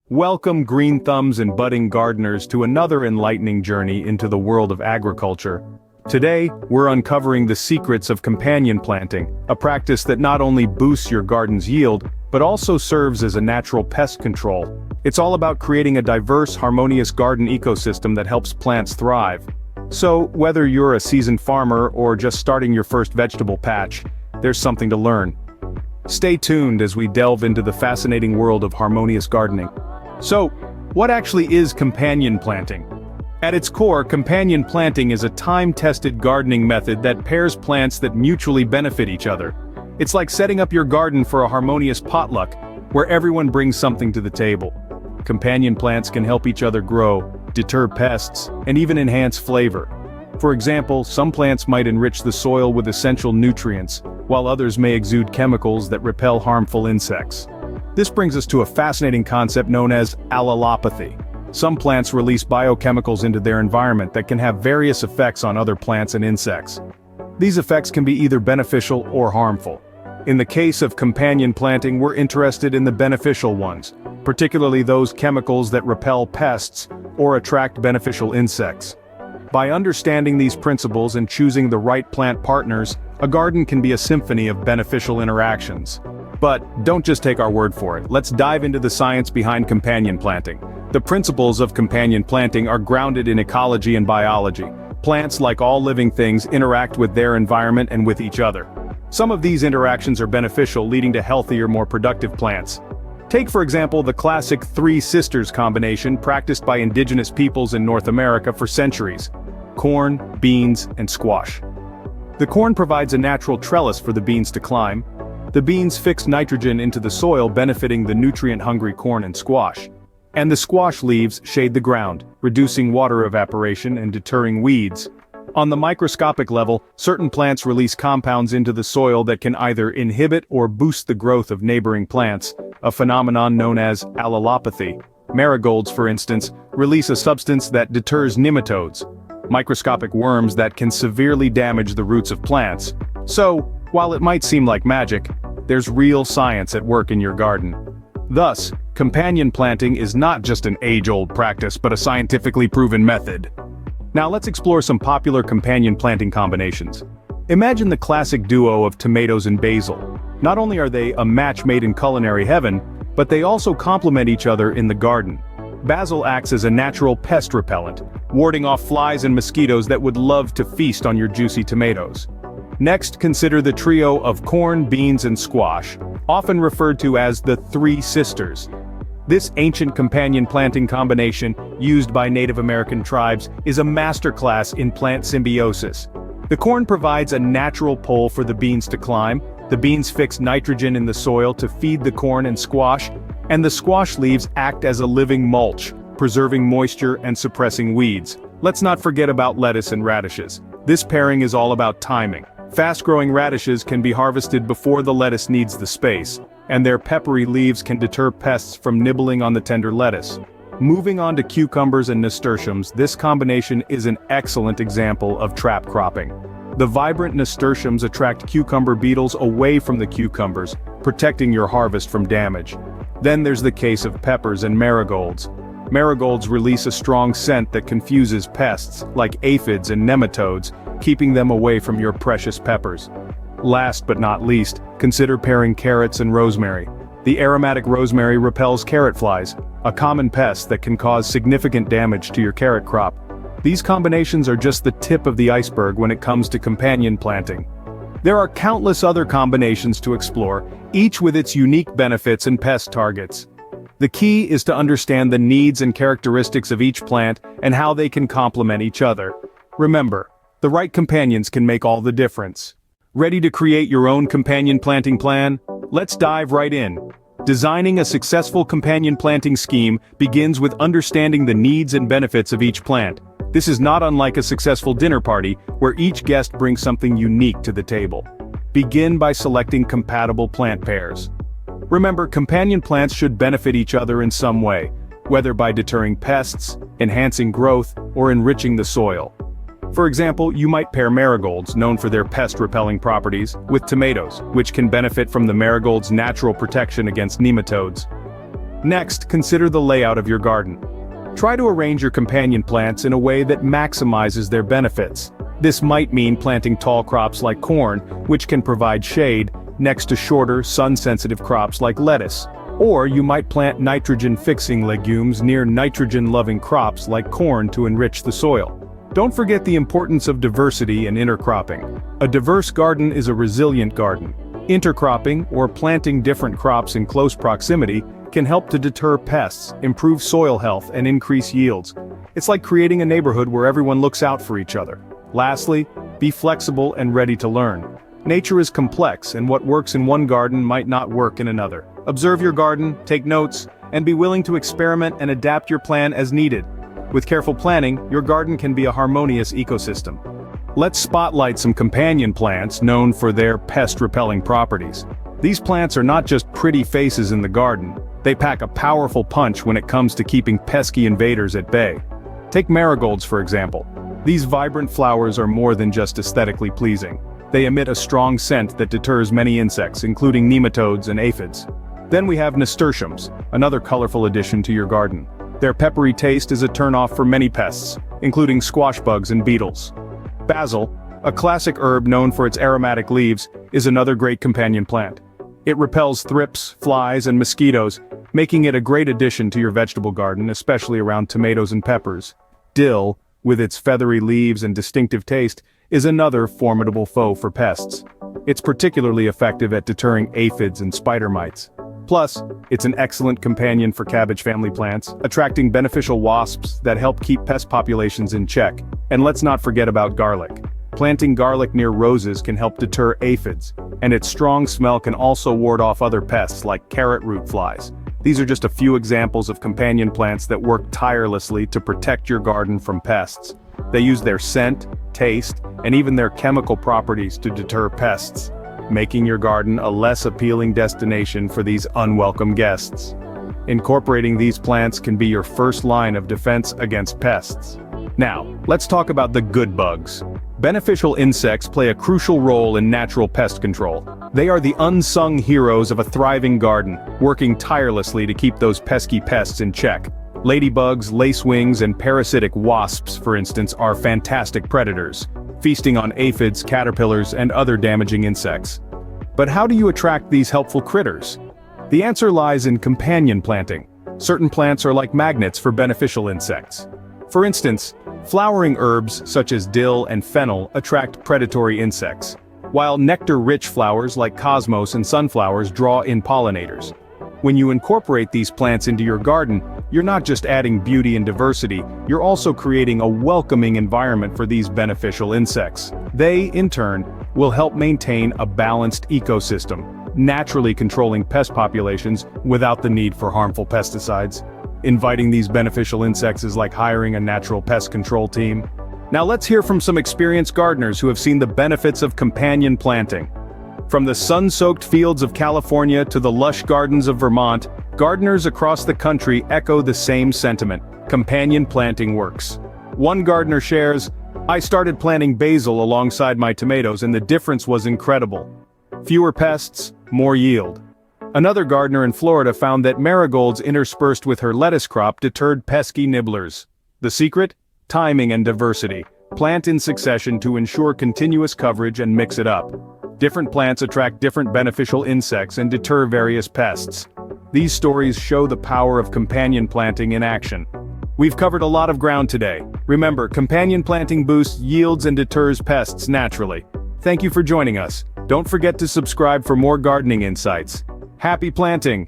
Welcome green thumbs and budding gardeners to another enlightening journey into the world of agriculture. Today, we're uncovering the secrets of companion planting, a practice that not only boosts your garden's yield, but also serves as a natural pest control. It's all about creating a diverse, harmonious garden ecosystem that helps plants thrive. So, whether you're a seasoned farmer or just starting your first vegetable patch, there's something to learn. Stay tuned as we delve into the fascinating world of harmonious gardening. So, what actually is companion planting? At its core, companion planting is a time-tested gardening method that pairs plants that mutually benefit each other. It's like setting up your garden for a harmonious potluck, where everyone brings something to the table. Companion plants can help each other grow, deter pests, and even enhance flavor. For example, some plants might enrich the soil with essential nutrients, while others may exude chemicals that repel harmful insects. This brings us to a fascinating concept known as allelopathy. Some plants release biochemicals into their environment that can have various effects on other plants and insects. These effects can be either beneficial or harmful. In the case of companion planting, we're interested in the beneficial ones, particularly those chemicals that repel pests or attract beneficial insects. By understanding these principles and choosing the right plant partners, a garden can be a symphony of beneficial interactions. But don't just take our word for it. Let's dive into the science behind companion planting. The principles of companion planting are grounded in ecology and biology. Plants, like all living things, interact with their environment and with each other. Some of these interactions are beneficial, leading to healthier, more productive plants. Take, for example, the classic three sisters combination practiced by indigenous peoples in North America for centuries: corn, beans, and squash. The corn provides a natural trellis for the beans to climb. The beans fix nitrogen into the soil, benefiting the nutrient-hungry corn and squash. And the squash leaves shade the ground, reducing water evaporation and deterring weeds. On the microscopic level, certain plants release compounds into the soil that can either inhibit or boost the growth of neighboring plants, a phenomenon known as allelopathy. Marigolds, for instance, release a substance that deters nematodes, microscopic worms that can severely damage the roots of plants. So, while it might seem like magic, there's real science at work in your garden. Thus, companion planting is not just an age-old practice but a scientifically proven method. Now let's explore some popular companion planting combinations. Imagine the classic duo of tomatoes and basil. Not only are they a match made in culinary heaven, but they also complement each other in the garden. Basil acts as a natural pest repellent, warding off flies and mosquitoes that would love to feast on your juicy tomatoes. Next, consider the trio of corn, beans, and squash, often referred to as the three sisters. This ancient companion planting combination, used by Native American tribes, is a masterclass in plant symbiosis. The corn provides a natural pole for the beans to climb, the beans fix nitrogen in the soil to feed the corn and squash, and the squash leaves act as a living mulch, preserving moisture and suppressing weeds. Let's not forget about lettuce and radishes. This pairing is all about timing. Fast-growing radishes can be harvested before the lettuce needs the space, and their peppery leaves can deter pests from nibbling on the tender lettuce. Moving on to cucumbers and nasturtiums, this combination is an excellent example of trap cropping. The vibrant nasturtiums attract cucumber beetles away from the cucumbers, protecting your harvest from damage. Then there's the case of peppers and marigolds. Marigolds release a strong scent that confuses pests, like aphids and nematodes, keeping them away from your precious peppers. Last but not least, consider pairing carrots and rosemary. The aromatic rosemary repels carrot flies, a common pest that can cause significant damage to your carrot crop. These combinations are just the tip of the iceberg when it comes to companion planting. There are countless other combinations to explore, each with its unique benefits and pest targets. The key is to understand the needs and characteristics of each plant and how they can complement each other. Remember, the right companions can make all the difference. Ready to create your own companion planting plan? Let's dive right in. Designing a successful companion planting scheme begins with understanding the needs and benefits of each plant. This is not unlike a successful dinner party, where each guest brings something unique to the table. Begin by selecting compatible plant pairs. Remember, companion plants should benefit each other in some way, whether by deterring pests, enhancing growth, or enriching the soil. For example, you might pair marigolds, known for their pest-repelling properties, with tomatoes, which can benefit from the marigold's natural protection against nematodes. Next, consider the layout of your garden. Try to arrange your companion plants in a way that maximizes their benefits. This might mean planting tall crops like corn, which can provide shade, next to shorter, sun-sensitive crops like lettuce. Or you might plant nitrogen-fixing legumes near nitrogen-loving crops like corn to enrich the soil. Don't forget the importance of diversity and intercropping. A diverse garden is a resilient garden. Intercropping, or planting different crops in close proximity, can help to deter pests, improve soil health, and increase yields. It's like creating a neighborhood where everyone looks out for each other. Lastly, be flexible and ready to learn. Nature is complex, and what works in one garden might not work in another. Observe your garden, take notes, and be willing to experiment and adapt your plan as needed. With careful planning, your garden can be a harmonious ecosystem. Let's spotlight some companion plants known for their pest-repelling properties. These plants are not just pretty faces in the garden. They pack a powerful punch when it comes to keeping pesky invaders at bay. Take marigolds for example. These vibrant flowers are more than just aesthetically pleasing. They emit a strong scent that deters many insects, including nematodes and aphids. Then we have nasturtiums, another colorful addition to your garden. Their peppery taste is a turn-off for many pests, including squash bugs and beetles. Basil, a classic herb known for its aromatic leaves, is another great companion plant. It repels thrips, flies, and mosquitoes, making it a great addition to your vegetable garden, especially around tomatoes and peppers. Dill, with its feathery leaves and distinctive taste, is another formidable foe for pests. It's particularly effective at deterring aphids and spider mites. Plus, it's an excellent companion for cabbage family plants, attracting beneficial wasps that help keep pest populations in check. And let's not forget about garlic. Planting garlic near roses can help deter aphids, and its strong smell can also ward off other pests like carrot root flies. These are just a few examples of companion plants that work tirelessly to protect your garden from pests. They use their scent, taste, and even their chemical properties to deter pests, making your garden a less appealing destination for these unwelcome guests. Incorporating these plants can be your first line of defense against pests. Now, let's talk about the good bugs. Beneficial insects play a crucial role in natural pest control. They are the unsung heroes of a thriving garden, working tirelessly to keep those pesky pests in check. Ladybugs, lacewings, and parasitic wasps, for instance, are fantastic predators, feasting on aphids, caterpillars, and other damaging insects. But how do you attract these helpful critters? The answer lies in companion planting. Certain plants are like magnets for beneficial insects. For instance, flowering herbs such as dill and fennel attract predatory insects, while nectar-rich flowers like cosmos and sunflowers draw in pollinators. When you incorporate these plants into your garden, you're not just adding beauty and diversity, you're also creating a welcoming environment for these beneficial insects. They, in turn, will help maintain a balanced ecosystem, naturally controlling pest populations without the need for harmful pesticides. Inviting these beneficial insects is like hiring a natural pest control team. Now let's hear from some experienced gardeners who have seen the benefits of companion planting. From the sun-soaked fields of California to the lush gardens of Vermont, gardeners across the country echo the same sentiment: companion planting works. One gardener shares, "I started planting basil alongside my tomatoes and the difference was incredible. Fewer pests, more yield." Another gardener in Florida found that marigolds interspersed with her lettuce crop deterred pesky nibblers. The secret? Timing and diversity. Plant in succession to ensure continuous coverage and mix it up. Different plants attract different beneficial insects and deter various pests. These stories show the power of companion planting in action. We've covered a lot of ground today. Remember, companion planting boosts yields and deters pests naturally. Thank you for joining us. Don't forget to subscribe for more gardening insights. Happy planting!